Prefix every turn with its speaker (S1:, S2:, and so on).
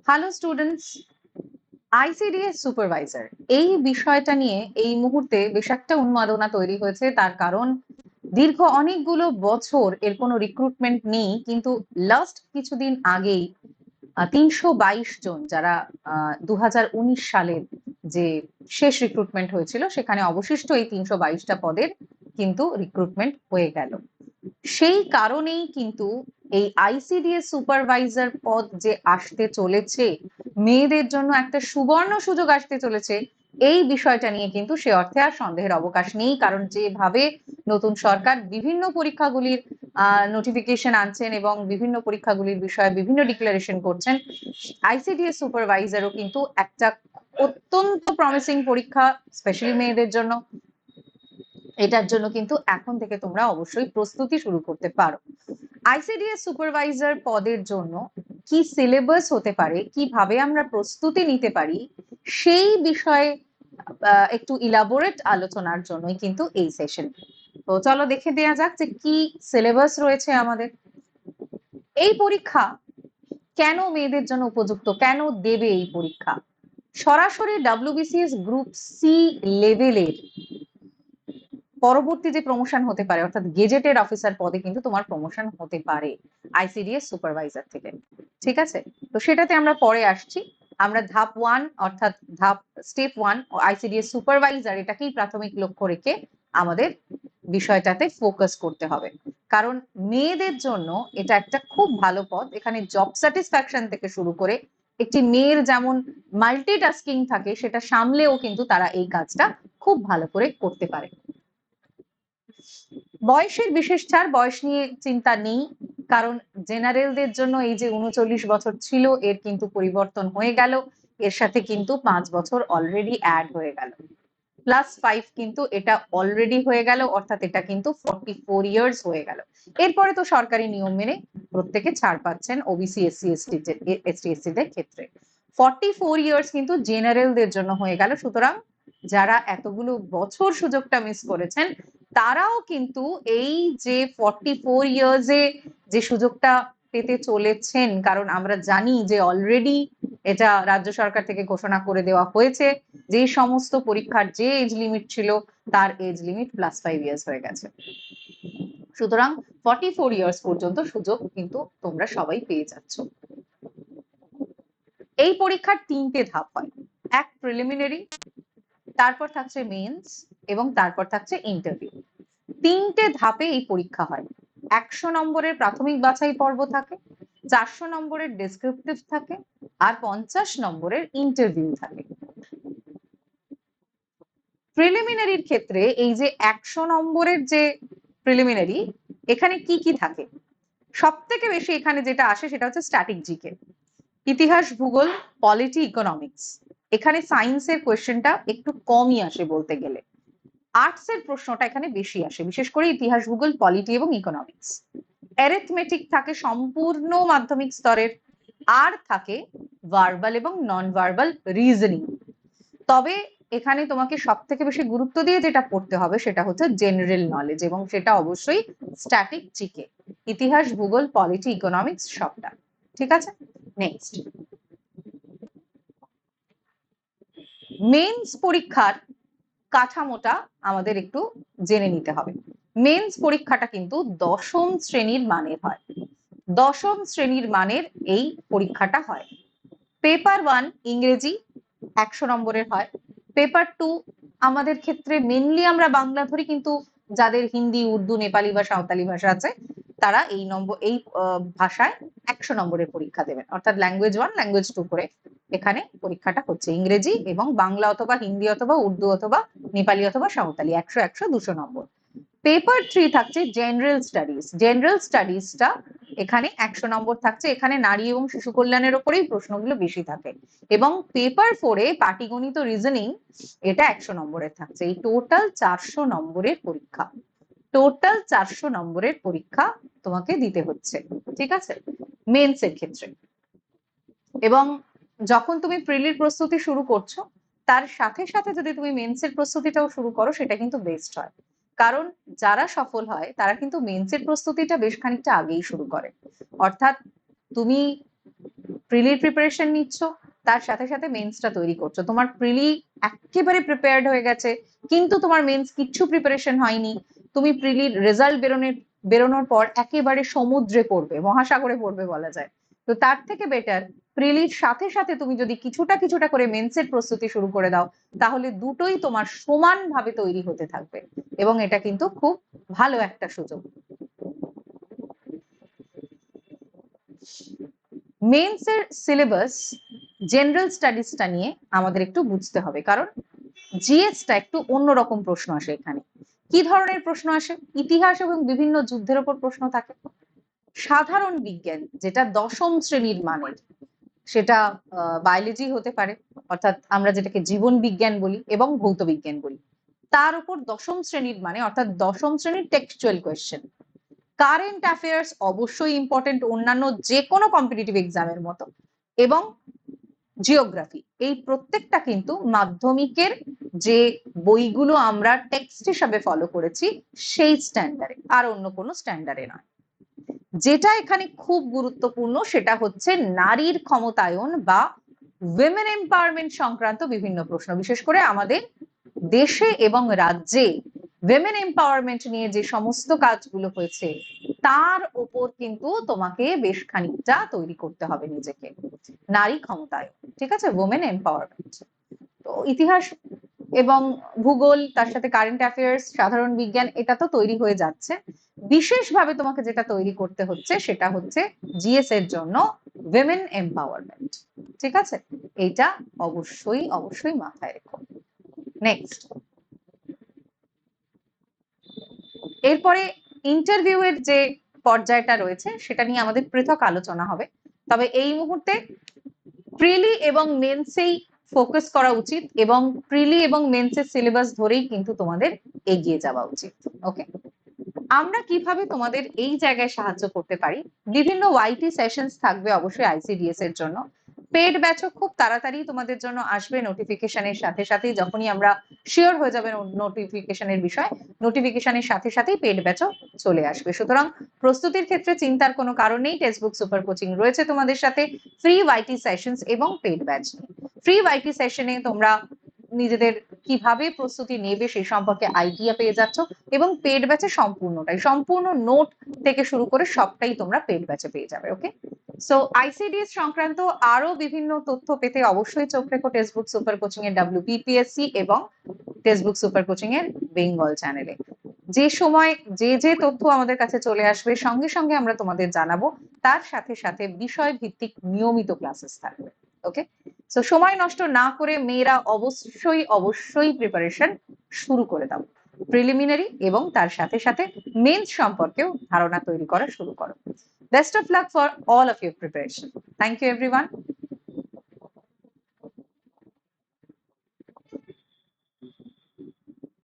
S1: Hello students, ICDS supervisor এই বিষয়টা নিয়ে এই মুহূর্তে বেশ একটা উন্মাদনা তৈরি হয়েছে। তার কারণ দীর্ঘ অনেকগুলো বছর এর কোনো রিক্রুটমেন্ট নেই, কিন্তু লাস্ট কিছুদিন আগেই ৩২২ জন যারা ২০১৯ সালের যে শেষ রিক্রুটমেন্ট হয়েছিল সেখানে অবশিষ্ট এই ৩২২টা পদের কিন্তু রিক্রুটমেন্ট হয়ে গেল। সেই কারণেই কিন্তু এই আইসিডিএস সুপারভাইজার পদ যে আসতে চলেছে, মেয়েদের জন্য একটা সুবর্ণ সুযোগ আসতে চলেছে, এই বিষয়টা নিয়ে কিন্তু সে অর্থে আর সন্দেহের অবকাশ নেই। কারণ যেভাবে নতুন সরকার বিভিন্ন পরীক্ষাগুলির নোটিফিকেশন আনছেন এবং বিভিন্ন পরীক্ষাগুলির বিষয়ে বিভিন্ন ডিক্লারেশন করছেন, আইসিডিএস সুপারভাইজারও কিন্তু একটা অত্যন্ত প্রমিসিং পরীক্ষা, স্পেশালি মেয়েদের জন্য। এটার জন্য কিন্তু এখন থেকে তোমরা অবশ্যই প্রস্তুতি শুরু করতে পারো। আইসিডিএস সুপারভাইজার পদের জন্য কি সিলেবাস হতে পারে, কিভাবে আমরা প্রস্তুতি নিতে পারি, সেই বিষয়ে একটু ইলাবোরেট আলোচনার জন্যই কিন্তু এই সেশন। তো চলো দেখে দেওয়া যাক যে কি সিলেবাস রয়েছে আমাদের। এই পরীক্ষা কেন মেয়েদের জন্য উপযুক্ত, কেন দেবে এই পরীক্ষা? সরাসরি ডাব্লিউবিসিএস গ্রুপ সি লেভেলের পরবর্তী যে প্রমোশন হতে পারে, অর্থাৎ গেজেটেড অফিসার পদে কিন্তু তোমার প্রমোশন হতে পারে আইসিডিএস সুপারভাইজার থেকে। ঠিক আছে, তো সেটাতে আমরা পরে আসছি। আমরা ধাপ 1 অর্থাৎ স্টেপ 1 আইসিডিএস সুপারভাইজার এটাকেই প্রাথমিক লক্ষ্য রেখে আমাদের বিষয়টাতে ফোকাস করতে হবে। কারণ মেয়েদের জন্য এটা একটা খুব ভালো পদ। এখানে জব স্যাটিসফ্যাকশন থেকে শুরু করে একটি মেয়ের যেমন মাল্টিটাস্কিং থাকে, সেটা সামলেও কিন্তু তারা এই কাজটা খুব ভালো করে করতে পারে। বয়সের বিশেষ ছাড়, বয়স নিয়ে চিন্তা নেই, কারণ জেনারেলদের জন্য এই যে ৩৯ বছর ছিল এর কিন্তু পরিবর্তন হয়ে গেল। এর সাথে কিন্তু 5 বছর অলরেডি অ্যাড হয়ে গেল, +5 কিন্তু এটা অলরেডি হয়ে গেল, অর্থাৎ এটা কিন্তু 44 ইয়ার্স হয়ে গেল। এরপরে তো সরকারি নিয়ম মেনে প্রত্যেকে ছাড় পাচ্ছেন ওবিসি এসটি দের ক্ষেত্রে। 44 ইয়ার্স কিন্তু জেনারেলদের জন্য হয়ে গেল। সুতরাং যারা এতগুলো বছর সুযোগটা মিস করেছেন, তারাও কিন্তু এই যে 44 ইয়ার্সে যে সুযোগটা পেতে চলেছেন, কারণ আমরা জানি যে অলরেডি এটা রাজ্য সরকার থেকে ঘোষণা করে দেওয়া হয়েছে যে সমস্ত পরীক্ষার যে এজ লিমিট ছিল তার এজ লিমিট +5 ইয়ার্স হয়ে গেছে। সুতরাং 44 ইয়ার্স পর্যন্ত সুযোগ কিন্তু তোমরা সবাই পেয়ে যাচ্ছ। এই পরীক্ষার 3টে ধাপ হয়। এক প্রিলিমিনারি, তারপর থাকছে মেন্স এবং তারপর থাকছে ইন্টারভিউ। 3টে ধাপে এই পরীক্ষা হয়। 100 নম্বরের প্রাথমিক বাছাই পর্ব থাকে, 400 নম্বরের ডেসক্রিপটিভ থাকে, আর 50 নম্বরের ইন্টারভিউ থাকে। প্রিলিমিনারির ক্ষেত্রে এই যে 100 নম্বরের যে প্রিলিমিনারি, এখানে কি কি থাকে? সব থেকে বেশি এখানে যেটা আসে সেটা হচ্ছে স্ট্যাটিক জিকে, ইতিহাস, ভূগোল, পলিটি, ইকোনমিক্স। এখানে সায়েন্সের কোয়েশ্চেনটা একটু কমই আসে বলতে গেলে। আর্টসের প্রশ্নটা এখানে বেশি আসে, বিশেষ করে ইতিহাস, ভূগোল, পলিটি এবং ইকোনমিক্স। অ্যারিথমেটিক থাকে সম্পূর্ণ মাধ্যমিক স্তরের, আর থাকে ভার্বাল এবং নন ভার্বাল রিজনিং। তবে এখানে তোমাকে সব থেকে বেশি গুরুত্ব দিয়ে যেটা পড়তে হবে সেটা হচ্ছে জেনারেল নলেজ, এবং সেটা অবশ্যই স্ট্যাটিক জিকে, ইতিহাস, ভূগোল, পলিটি, ইকোনমিক্স সবটা। ঠিক আছে, নেক্সট মেন্স পরীক্ষার কাঠামোটা আমাদের একটু জেনে নিতে হবে। মেন্স পরীক্ষাটা কিন্তু 10ম শ্রেণীর মানের হয়। 10ম শ্রেণীর মানের এই পরীক্ষাটা হয়। পেপার 1 ইংরেজি 100 নম্বরের হয়। পেপার 2 আমাদের ক্ষেত্রে মেনলি আমরা বাংলা ধরি, কিন্তু যাদের হিন্দি, উর্দু, নেপালি বা সাঁওতালি ভাষা আছে তারা এই ভাষায় 100 নম্বরের পরীক্ষা দেবেন, অর্থাৎ ল্যাঙ্গুয়েজ 1 ল্যাঙ্গুয়েজ 2 করে এখানে পরীক্ষাটা হচ্ছে। ইংরেজি এবং বাংলা অথবা হিন্দি অথবা উর্দু অথবা নেপালি অথবা সাঁওতালি 100 100 200 নম্বর। পেপার 3 থাকছে জেনারেল স্টাডিজ। জেনারেল স্টাডিজটা এখানে 100 নম্বর থাকছে। এখানে নারী এবং শিশু কল্যাণের উপরেই প্রশ্নগুলো বেশি থাকে। এবং পেপার 4-এ পাটিগণিত, রিজনিং এটা 100 নম্বরের থাকছে। এই টোটাল 400 নম্বরের পরীক্ষা। টোটাল 400 নম্বরের পরীক্ষা তোমাকে দিতে হচ্ছে, ঠিক আছে, মেন্সের ক্ষেত্রে। এবং যখন তুমি প্রিলির প্রস্তুতি শুরু করছো, তার সাথে সাথে যদি তুমি মেন্সের প্রস্তুতিটাও শুরু করো, সেটা কিন্তু বেস্ট হয়। কারণ যারা সফল হয় তারা কিন্তু মেন্সের প্রস্তুতিটা বেশ খানিকটা আগেই শুরু করে। অর্থাৎ তুমি প্রিলির প্রিপারেশন নিচ্ছ, তার সাথে সাথে মেন্সটা তৈরি করছো। তোমার প্রিলি একেবারে প্রিপেয়ার্ড হয়ে গেছে, কিন্তু তোমার মেন্স কিচ্ছু প্রিপারেশন হয়নি, তুমি প্রিলির রেজাল্ট বেরোনোর পর একেবারে সমুদ্রে পড়বে, মহাসাগরে পড়বে বলা যায়। তো তার থেকে বেটার প্রিলির সাথে সাথে তুমি যদি কিছুটা কিছুটা করে মেন্সের প্রস্তুতি শুরু করে দাও, তাহলে দুটোই তোমার সমানভাবে তৈরি হতে থাকবে, এবং এটা কিন্তু খুব ভালো একটা সুযোগ। মেন্সের সিলেবাস জেনারেল স্টাডিজটা নিয়ে আমাদের একটু বুঝতে হবে, কারণ জিএসটা একটু অন্যরকম প্রশ্ন আসে এখানে। কি ধরনের প্রশ্ন আসে? ইতিহাস এবং বিভিন্ন যুদ্ধের উপর প্রশ্ন থাকে। সাধারণ বিজ্ঞান, যেটা দশম শ্রেণীর মানের, সেটা বায়োলজি হতে পারে, অর্থাৎ আমরা যেটাকে জীবন বিজ্ঞান বলি এবং ভৌত বিজ্ঞান বলি, তার উপর দশম শ্রেণীর মানে অর্থাৎ দশম শ্রেণীর টেক্সচুয়াল কোয়েশ্চেন। কারেন্ট অ্যাফেয়ার্স অবশ্যই ইম্পর্টেন্ট, অন্যান্য যে কোনো কম্পিটিটিভ এক্সামের মতো, এবং জিওগ্রাফি, এই প্রত্যেকটা কিন্তু মাধ্যমিকের যে বইগুলো আমরা টেক্সট হিসাবে ফলো করেছি সেই স্ট্যান্ডার্ডে, আর অন্য কোনো স্ট্যান্ডার্ডে নয়। যেটা এখানে খুব গুরুত্বপূর্ণ সেটা হচ্ছে নারীর ক্ষমতায়ন বা উইমেন এম্পাওয়ারমেন্ট সংক্রান্ত বিভিন্ন প্রশ্ন, বিশেষ করে আমাদের দেশে এবং রাজ্যে উইমেন এম্পাওয়ারমেন্ট নিয়ে যে সমস্ত কাজগুলো হয়েছে তার উপর কিন্তু তোমাকে বেশ খানিকটা তৈরি করতে হবে নিজেকে। নারী ক্ষমতায়ন, ঠিক আছে, উইমেন এম্পাওয়ারমেন্ট। তো ইতিহাস এবং ভূগোল, তার সাথে কারেন্ট অ্যাফেয়ার্স, সাধারণ বিজ্ঞান, এটা তো তৈরি হয়ে যাচ্ছে। বিশেষভাবে তোমাকে যেটা তৈরি করতে হচ্ছে সেটা হচ্ছে জিএস এর জন্য উইমেন এম্পাওয়ারমেন্ট, ঠিক আছে? এইটা অবশ্যই অবশ্যই মাথায় রেখো। নেক্সট, এরপরে ইন্টারভিউ এর যে পর্যায়টা রয়েছে সেটা নিয়ে আমাদের পৃথক আলোচনা হবে, তবে এই মুহূর্তে প্রিলি এবং মেন্সেই ফোকাস করা উচিত, এবং প্রিলি এবং মেন্সের সিলেবাস ধরেই কিন্তু তোমাদের এগিয়ে যাওয়া উচিত। ওকে, আমরা কিভাবে তোমাদের এই জায়গায় সাহায্য করতে পারি? বিভিন্ন ওয়াইটি সেশনস থাকবে অবশ্যই আইসিডিএস এর জন্য। পেড ব্যাচও খুব তাড়াতাড়ি তোমাদের জন্য আসবে নোটিফিকেশনের সাথে সাথেই, যখনই আমরা শিওর হয়ে যাবে নোটিফিকেশনের বিষয়, নোটিফিকেশনের সাথে সাথেই পেড ব্যাচও চলে আসবে। সুতরাং প্রস্তুতির ক্ষেত্রে চিন্তার কোনো কারণ নেই, টেক্সটবুক সুপার কোচিং রয়েছে তোমাদের সাথে ফ্রি ওয়াইটি সেশনস এবং পেড ব্যাচ নিয়ে। ফ্রি ওয়াইটি সেশনে তোমরা নিজেদের কিভাবে প্রস্তুতি নেবে সেই সম্পর্কে আইডিয়া পেয়ে যাচ্ছ, এবং পেড ব্যাচে সম্পূর্ণ নোট থেকে শুরু করে সবটাই তোমরা পেড ব্যাচে পেয়ে যাবে। ওকে, সো আইসিডিএস সংক্রান্ত আরো বিভিন্ন তথ্য পেতে অবশ্যই চোখ রেখো টেক্সটবুক সুপার কোচিং এর WPPSC এবং টেক্সটবুক সুপার কোচিং এর বেঙ্গল চ্যানেলে। যে সময় যে তথ্য আমাদের কাছে চলে আসবে সঙ্গে সঙ্গে আমরা তোমাদের জানাবো, তার সাথে সাথে বিষয় ভিত্তিক নিয়মিত ক্লাসেস থাকবে। ওকে, সো সময় নষ্ট না করে মেয়েরা অবশ্যই অবশ্যই প্রিপারেশন শুরু করে দাও, প্রিলিমিনারি এবং তার সাথে সাথে মেন্স সম্পর্কেও ধারণা তৈরি করা শুরু করো। Best of luck for all of your preparation. Thank you everyone.